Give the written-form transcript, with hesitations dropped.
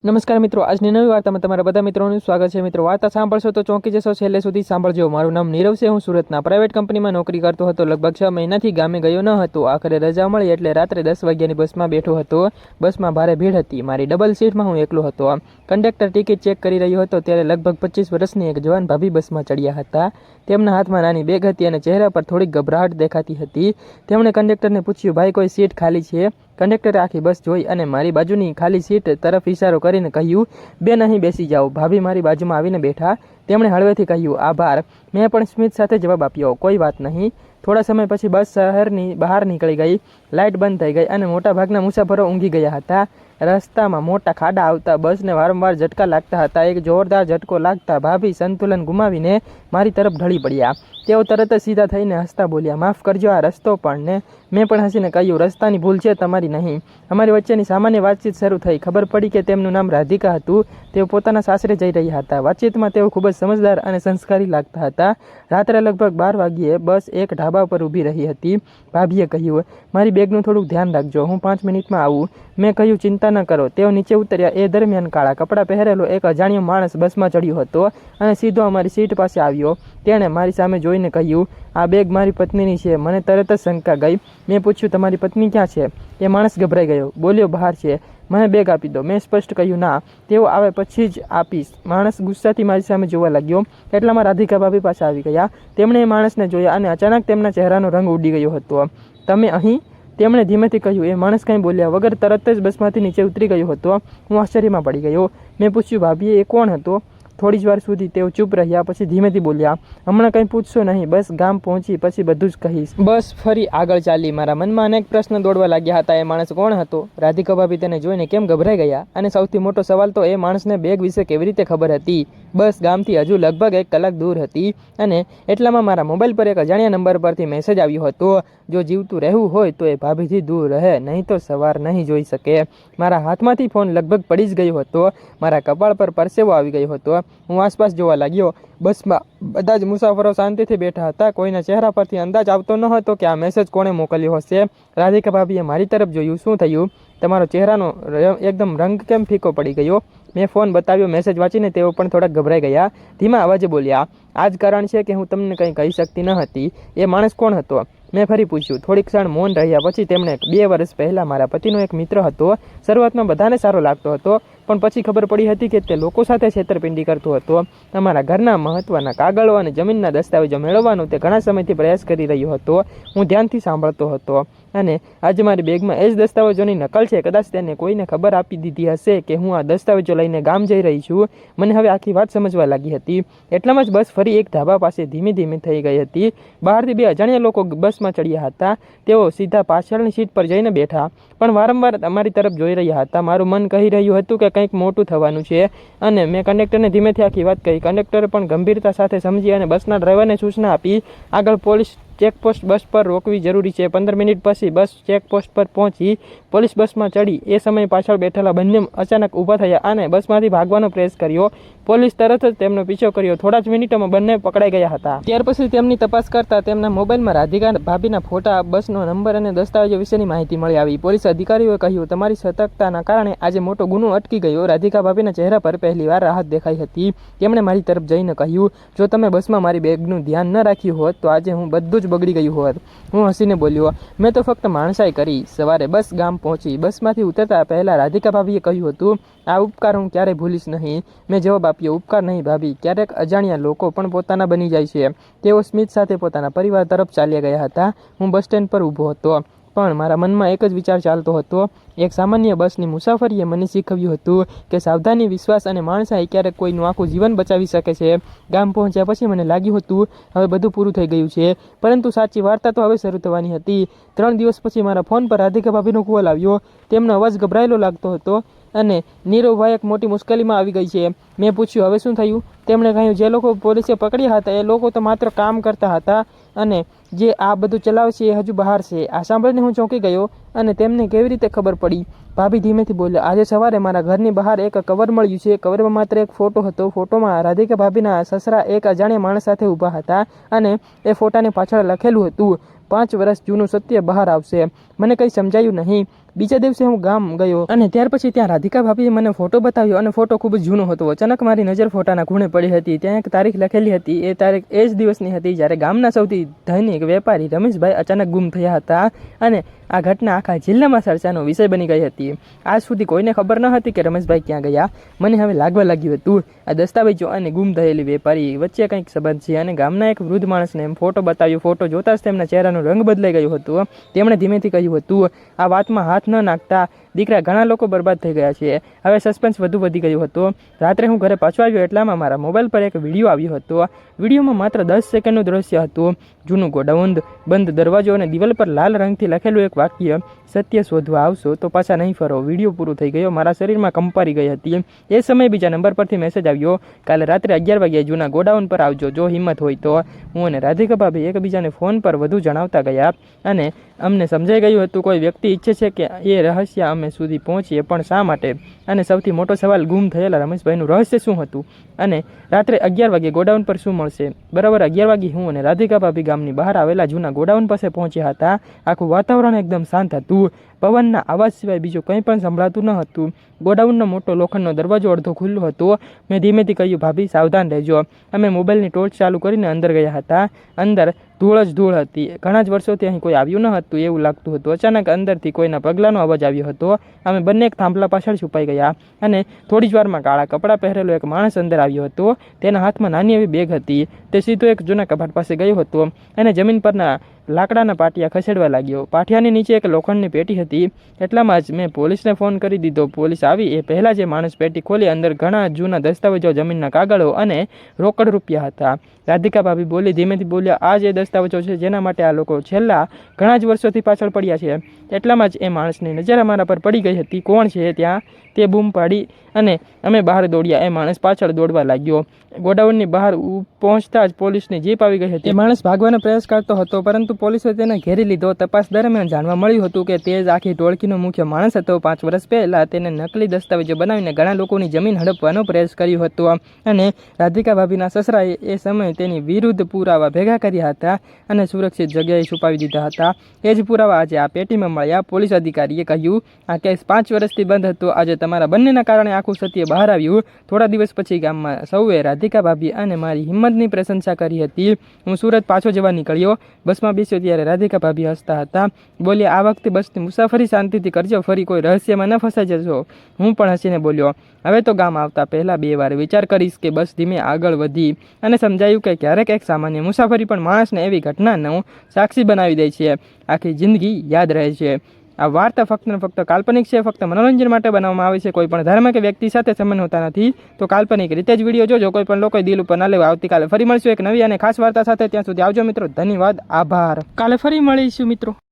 નમસ્કાર મિત્રો, આજની નવી વાર્તામાં તમારા બધા મિત્રોનું સ્વાગત છે। મિત્રો, વાર્તા સાંભળશો તો ચોંકી જશો, છેલ્લે સુધી સાંભળજો। મારું નામ નીરવ છે, હું સુરતના પ્રાઇવેટ કંપનીમાં નોકરી કરતો હતો। લગભગ 6 મહિનાથી ગામે ગયો ન હતો। આખરે રજા મળી એટલે રાત્રે 10 વાગ્યાની બસમાં બેઠો હતો। બસમાં ભારે ભીડ હતી। મારી ડબલ સીટમાં હું એકલો હતો। કંડક્ટર ટિકિટ ચેક કરી રહ્યો હતો ત્યારે લગભગ 25 વર્ષની એક જવાન ભાભી બસમાં ચડ્યા હતા। તેમના હાથમાં નાની બેગ હતી અને ચહેરા પર થોડીક ગભરાટ દેખાતી હતી। તેમણે કંડક્ટરને પૂછ્યું, ભાઈ કોઈ સીટ ખાલી છે? કંડક્ટરે આખી બસ જોઈ અને મારી બાજુની ખાલી સીટ તરફ ઇશારો કરીને કહ્યું, બેન અહીં બેસી જાઓ। ભાભી મારી બાજુમાં આવીને બેઠા। તેમણે હળવેથી કહ્યું, આભાર। મેં પણ સ્મિત સાથે જવાબ આપ્યો, કોઈ વાત નહીં। થોડા સમય પછી બસ શહેરની બહાર નીકળી ગઈ। લાઇટ બંધ થઈ ગઈ અને મોટાભાગના મુસાફરો ઊંઘી ગયા હતા। રસ્તામાં મોટા ખાડા આવતા બસને વારંવાર ઝટકા લાગતા હતા। એક જોરદાર ઝટકો લાગતા ભાભી સંતુલન ગુમાવીને મારી તરફ ઢળી પડ્યા। તેઓ તરત જ સીધા થઈને હસતા બોલ્યા, માફ કરજો, આ રસ્તો પણ ને? મેં પણ હસીને કહ્યું, રસ્તાની ભૂલ છે, તમારી નહીં। અમારી વચ્ચેની સામાન્ય વાતચીત શરૂ થઈ। ખબર પડી કે તેમનું નામ રાધિકા હતું। તેઓ પોતાના સાસરે જઈ રહ્યા હતા। વાતચીતમાં તેઓ ખૂબ જ સમજદાર અને સંસ્કારી લાગતા હતા। રાત્રે લગભગ 12 વાગ્યે બસ એક ઢાબા પર ઊભી રહી હતી। ભાભીએ કહ્યું, મારી બેગનું થોડુંક ધ્યાન રાખજો, હું 5 મિનિટમાં આવું। મેં કહ્યું, ચિંતા ન કરો। તેઓ નીચે ઉતર્યા। એ દરમિયાન કાળા કપડાં પહેરેલો એક અજાણ્યો માણસ બસમાં ચડ્યો હતો અને સીધો અમારી સીટ પાસે આવ્યો। તેણે મારી સામે જોઈને કહ્યું, આ બેગ મારી પત્નીની છે। મને તરત જ શંકા ગઈ। મેં પૂછ્યું, તમારી પત્ની ક્યાં છે? એ માણસ ગભરાઈ ગયો, બોલ્યો, બહાર છે। મને બેગ આપી દો। મેં સ્પષ્ટ કહ્યું, ના, તેઓ આવે પછી જ આપીશ। માણસ ગુસ્સાથી મારી સામે જોવા લાગ્યો। એટલામાં રાધિકા ભાભી પાસે આવી ગયા। તેમણે એ માણસને જોયા અને અચાનક તેમના ચહેરાનો રંગ ઉડી ગયો હતો। તમે અહીં? તેમણે ધીમેથી કહ્યું। એ માણસ કંઈ બોલ્યા વગર તરત જ બસમાંથી નીચે ઉતરી ગયો હતો। હું આશ્ચર્યમાં પડી ગયો। મેં પૂછ્યું, ભાભી એ કોણ હતો? થોડી જ વાર સુધી તેઓ ચૂપ રહ્યા, પછી ધીમેથી બોલ્યા, હમણાં કંઈ પૂછશો નહીં, બસ ગામ પહોંચી પછી બધું જ કહીશ। બસ ફરી આગળ ચાલી। મારા મનમાં અનેક પ્રશ્ન દોડવા લાગ્યા હતા। એ માણસ કોણ હતો? રાધિકા ભાભી તેને જોઈને કેમ ગભરાઈ ગયા? અને સૌથી મોટો સવાલ તો એ માણસને બેગ વિશે કેવી રીતે ખબર હતી? બસ ગામથી હજુ લગભગ 1 કલાક દૂર હતી અને એટલામાં મારા મોબાઈલ પર એક અજાણ્યા નંબર પરથી મેસેજ આવ્યો હતો, જો જીવતું રહેવું હોય તો એ ભાભીથી દૂર રહે, નહીં તો સવાર નહીં જોઈ શકે। મારા હાથમાંથી ફોન લગભગ પડી જ ગયો હતો। મારા કપાળ પર પરસેવો આવી ગયો હતો। હું આસપાસ જોવા લાગ્યો। બસમાં બધા જ મુસાફરો શાંતિથી બેઠા હતા। કોઈના ચહેરા પરથી અંદાજ આવતો ન હતો કે આ મેસેજ કોણે મોકલ્યો હશે। રાધિકા ભાભીએ મારી તરફ જોયું। શું થયું? તમારો ચહેરાનો એકદમ રંગ કેમ ફીકો પડી ગયો? મેં ફોન બતાવ્યો। મેસેજ વાંચીને તેઓ પણ થોડાક ગભરાઈ ગયા। ધીમા અવાજે બોલ્યા, આ જ કારણ છે કે હું તમને કંઈ કહી શકતી ન હતી। એ માણસ કોણ હતો? મેં ફરી પૂછ્યું। થોડીક ક્ષણ મૌન રહ્યા પછી તેમણે 2 વર્ષ પહેલાં મારા પતિનો એક મિત્ર હતો। શરૂઆતમાં બધાને સારો લાગતો હતો, પણ પછી ખબર પડી હતી કે તે લોકો સાથે છેતરપિંડી કરતો હતો। અમારા ઘરના મહત્વના કાગળો અને જમીનના દસ્તાવેજો મેળવવાનો તે ઘણા સમયથી પ્રયાસ કરી રહ્યો હતો। હું ધ્યાનથી સાંભળતો હતો અને આજે મારી બેગમાં એ જ દસ્તાવેજોની નકલ છે। કદાચ તેને કોઈને ખબર આપી દીધી હશે કે હું આ દસ્તાવેજો લઈને ગામ જઈ રહી છું। મને હવે આખી વાત સમજવા લાગી હતી। એટલામાં જ બસ ફરી એક ઢાબા પાસે ધીમે ધીમે થઈ ગઈ હતી। બહારથી 2 અજાણ્યા લોકો બસમાં ચડ્યા હતા। તેઓ સીધા પાછળની સીટ પર જઈને બેઠા, પણ વારંવાર અમારી તરફ જોઈ રહ્યા હતા। મારું મન કહી રહ્યું હતું કે કંઈક મોટું થવાનું છે અને મેં કંડક્ટરને ધીમેથી આખી વાત કહી। કંડક્ટરે પણ ગંભીરતા સાથે સમજી અને બસના ડ્રાઈવરને સૂચના આપી, આગળ પોલીસ ચેકપોસ્ટ બસ પર રોકવી જરૂરી છે। 15 મિનિટ પછી બસ ચેકપોસ્ટ પર પહોંચી। પોલીસ બસમાં ચડી। એ સમયે પાછળ બેઠેલા બંને અચાનક ઊભા થયા અને બસમાંથી ભાગવાનો પ્રયાસ કર્યો। પોલીસ તરત જ તેમનો પીછો કર્યો। થોડા જ મિનિટોમાં બંને પકડાઈ ગયા હતા। ત્યાર પછી તેમની તપાસ કરતા તેમના મોબાઈલમાં રાધિકા ભાભીના ફોટા, બસનો નંબર અને દસ્તાવેજો વિશેની માહિતી મળી આવી। પોલીસ અધિકારીઓએ કહ્યું, તમારી સતર્કતાના કારણે આજે મોટો ગુનો અટકી ગયો। રાધિકા ભાભીના ચહેરા પર પહેલીવાર રાહત દેખાઈ હતી। તેમણે મારી તરફ જઈને કહ્યું, જો તમે બસમાં મારી બેગનું ધ્યાન ન રાખ્યું હોત તો આજે હું બધું જ બગડી ગયું હોત। હું હસીને બોલ્યો, મેં તો ફક્ત માણસાઈ કરી। સવારે બસ ગામ પહોંચી। બસમાંથી ઉતરતા પહેલા રાધિકા ભાભીએ કહ્યું હતું, આ ઉપકાર હું ક્યારેય ભૂલીશ નહીં। મેં જવાબ આપ્યો, ઉપકાર નહીં ભાભી, ક્યારેક અજાણ્યા લોકો પણ પોતાના બની જાય છે। તેઓ સ્મિત સાથે પોતાના પરિવાર તરફ ચાલ્યા ગયા હતા। હું બસ સ્ટેન્ડ પર ઊભો હતો, પણ મારા મનમાં એક જ વિચાર ચાલતો હતો। એક સામાન્ય બસની મુસાફરીએ મને શીખવ્યું હતું કે સાવધાની, વિશ્વાસ અને માણસાઈ ક્યારેક કોઈનું આખું જીવન બચાવી શકે છે। ગામ પહોંચ્યા પછી મને લાગ્યું હતું હવે બધું પૂરું થઈ ગયું છે, પરંતુ સાચી વાર્તા તો હવે શરૂ થવાની હતી। 3 દિવસ પછી મારા ફોન પર રાધિકા ભાભીનો કોલ આવ્યો। તેમનો અવાજ ગભરાયેલો લાગતો હતો અને નીરવભાઈ એક મોટી મુશ્કેલીમાં આવી ગઈ છે। મેં પૂછ્યું, હવે શું થયું? તેમણે કહ્યું, જે લોકો પોલીસે પકડ્યા હતા એ લોકો તો માત્ર કામ કરતા હતા અને જે આ બધું ચલાવશે એ હજુ બહાર છે। આ સાંભળીને હું ચોંકી ગયો અને તેમને કેવી રીતે ખબર પડી? ભાભી ધીમેથી બોલ્યા, આજે સવારે મારા ઘરની બહાર એક કવર મળ્યું છે। કવરમાં માત્ર એક ફોટો હતો। ફોટોમાં રાધિકા ભાભીના સસરા એક અજાણ્યા માણસ સાથે ઊભા હતા અને એ ફોટાની પાછળ લખેલું હતું, 5 વર્ષ જૂનું સત્ય બહાર આવશે। મને કંઈ સમજાયું નહીં। બીજા દિવસે હું ગામ ગયો અને ત્યાર પછી ત્યાં રાધિકા ભાભીએ મને ફોટો બતાવ્યો અને ફોટો ખૂબ જ જૂનો હતો। અચાનક મારી નજર ફોટાના ખૂણે પડી હતી। ત્યાં એક તારીખ લખેલી હતી। એ તારીખ એ જ દિવસની હતી જ્યારે ગામના સૌથી ધનિક વેપારી રમેશભાઈ અચાનક ગુમ થયા હતા અને આ ઘટના આખા જિલ્લામાં ચર્ચાનો વિષય બની ગઈ હતી। આજ સુધી કોઈને ખબર ન હતી કે રમેશભાઈ ક્યાં ગયા। મને હવે લાગવા લાગ્યું હતું આ દસ્તાવેજો અને ગુમ થયેલી વેપારી વચ્ચે કંઈક સંબંધ છે અને ગામના એક વૃદ્ધ માણસને એમ ફોટો બતાવ્યો। ફોટો જોતાં જ તેમના ચહેરાનો રંગ બદલાઈ ગયો હતો। તેમણે ધીમેથી કહ્યું હતું, આ વાતમાં હાથ ન નાખતા દીકરા, ઘણા લોકો બરબાદ થઈ ગયા છે। હવે સસ્પેન્સ વધુ વધી ગયો હતો। રાત્રે હું ઘરે પાછો આવ્યો એટલામાં મારા મોબાઈલ પર એક વિડીયો આવ્યો હતો। વિડીયોમાં માત્ર 10 સેકન્ડનું દ્રશ્ય હતું। જૂનું ગોડાઉન, બંધ દરવાજો અને દિવાલ પર લાલ રંગથી લખેલું એક વાક્ય, સત્ય શોધવા આવશો તો પાછા નહીં ફરો। વિડીયો પૂરો થઈ ગયો। મારા શરીરમાં કંપારી ગઈ હતી। એ સમયે બીજા નંબર પરથી મેસેજ આવ્યો, કાલે રાત્રે 11 વાગ્યે જૂના ગોડાઉન પર આવજો, જો હિંમત હોય તો। હું અને રાધિકા ભાભી એકબીજાને ફોન પર વધુ જણાવતા ગયા અને અમને સમજાઈ ગયું હતું કોઈ વ્યક્તિ ઈચ્છે છે કે એ રહસ્ય અમે સુધી પહોંચીએ, પણ શા માટે? અને સૌથી મોટો સવાલ, ગુમ થયેલા રમેશભાઈનું રહસ્ય શું હતું અને રાત્રે 11 વાગ્યે ગોડાઉન પર શું મળશે? બરાબર 11 વાગ્યે હું અને રાધિકા ભાભી ગામની બહાર આવેલા જૂના ગોડાઉન પાસે પહોંચ્યા હતા। આખું વાતાવરણ એકદમ શાંત હતું। પવનના અવાજ સિવાય બીજું કંઈ પણ સંભળાતું ન હતું। ગોડાઉનનો મોટો લોખંડનો દરવાજો અડધો ખુલ્લો હતો। મેં ધીમેથી કહ્યું, ભાભી સાવધાન રહેજો। અમે મોબાઈલની ટોર્ચ ચાલુ કરીને અંદર ગયા હતા। અંદર ધૂળ જ ધૂળ હતી। ઘણા જ વર્ષોથી અહીં કોઈ આવ્યું ન હતું એવું લાગતું હતું। અચાનક અંદરથી કોઈના પગલાંનો અવાજ આવ્યો હતો। અમે બંને એક થાંભલા પાછળ છુપાઈ ગયા અને થોડી જ વારમાં કાળા કપડાં પહેરેલો એક માણસ અંદર આવ્યો હતો। તેના હાથમાં નાની એવી બેગ હતી। તે સીધો એક જૂના કબાટ પાસે ગયો હતો અને જમીન પરના લાકડાના પાટિયા ખસેડવા લાગ્યો। પાટિયાની નીચે એક લોખંડની પેટી હતી। એટલામાં જ મેં પોલીસને ફોન કરી દીધો। પોલીસ આવી એ પહેલાં જે માણસ પેટી ખોલી, અંદર ઘણા જૂના દસ્તાવેજો, જમીનના કાગળો અને રોકડ રૂપિયા હતા। રાધિકા ભાભી બોલી, ધીમેથી બોલ્યા, આ જે દસ્તાવેજો છે જેના માટે આ લોકો છેલ્લા ઘણા જ વર્ષોથી પાછળ પડ્યા છે। એટલામાં જ એ માણસની નજર અમારા પર પડી ગઈ હતી। કોણ છે ત્યાં? તે બૂમ પાડી અને અમે બહાર દોડ્યા। એ માણસ પાછળ દોડવા લાગ્યો। ગોડાઉનની બહાર પહોંચતા જ પોલીસની જીપ આવી ગઈ હતી। એ માણસ ભાગવાનો પ્રયાસ કરતો હતો પરંતુ પોલીસે તેને ઘેરી લીધો। તપાસ દરમિયાન જાણવા મળ્યું હતું કે તે જ આખી ટોળકીનો મુખ્ય માણસ હતો। 5 વર્ષ પહેલાં તેને નકલી દસ્તાવેજો બનાવીને ઘણા લોકોની જમીન હડપવાનો પ્રયાસ કર્યો હતો અને રાધિકા ભાભીના સસરાએ એ સમયે તેની વિરુદ્ધ પુરાવા ભેગા કર્યા હતા અને સુરક્ષિત જગ્યાએ છુપાવી દીધા હતા। એ જ પુરાવા આજે આ પેટીમાં મળ્યા। પોલીસ અધિકારીએ કહ્યું, આ કેસ 5 વર્ષથી બંધ હતો। આજે તમારા બંનેના કારણે આખું સત્ય બહાર આવ્યું। થોડા દિવસ પછી ગામમાં સૌએ રાધિકા ભાભી અને મારી હિંમતની પ્રશંસા કરી હતી। હું સુરત પાછો જવા નીકળ્યો। બસમાં બેસ્યો ત્યારે રાધિકા ભાભી હસતા હતા। બોલ્યા, આ વખતે બસની મુસાફરી શાંતિથી કરજો, ફરી કોઈ રહસ્યમાં ન ફસાઈ જશો। હું પણ હસીને બોલ્યો, હવે તો ગામ આવતા પહેલાં 2 વાર વિચાર કરીશ કે બસ ધીમે આગળ વધી અને સમજાયું કે ક્યારેક એક સામાન્ય મુસાફરી પણ માણસને એવી ઘટનાનો સાક્ષી બનાવી દે છે, આખી જિંદગી યાદ રહે છે। આ વાર્તા ફક્ત ને ફક્ત કાલ્પનિક છે, ફક્ત મનોરંજન માટે બનાવવામાં આવે છે। કોઈ પણ ધર્મ કે વ્યક્તિ સાથે સંબંધ હોતા નથી, તો કાલ્પનિક રીતે જ વિડીયો જોજો। કોઈ પણ લોકો દિલ ઉપર ના લેવા। આવતીકાલે ફરી મળીશું એક નવી અને ખાસ વાર્તા સાથે। ત્યાં સુધી આવજો મિત્રો, ધન્યવાદ, આભાર। કાલે ફરી મળીશું મિત્રો।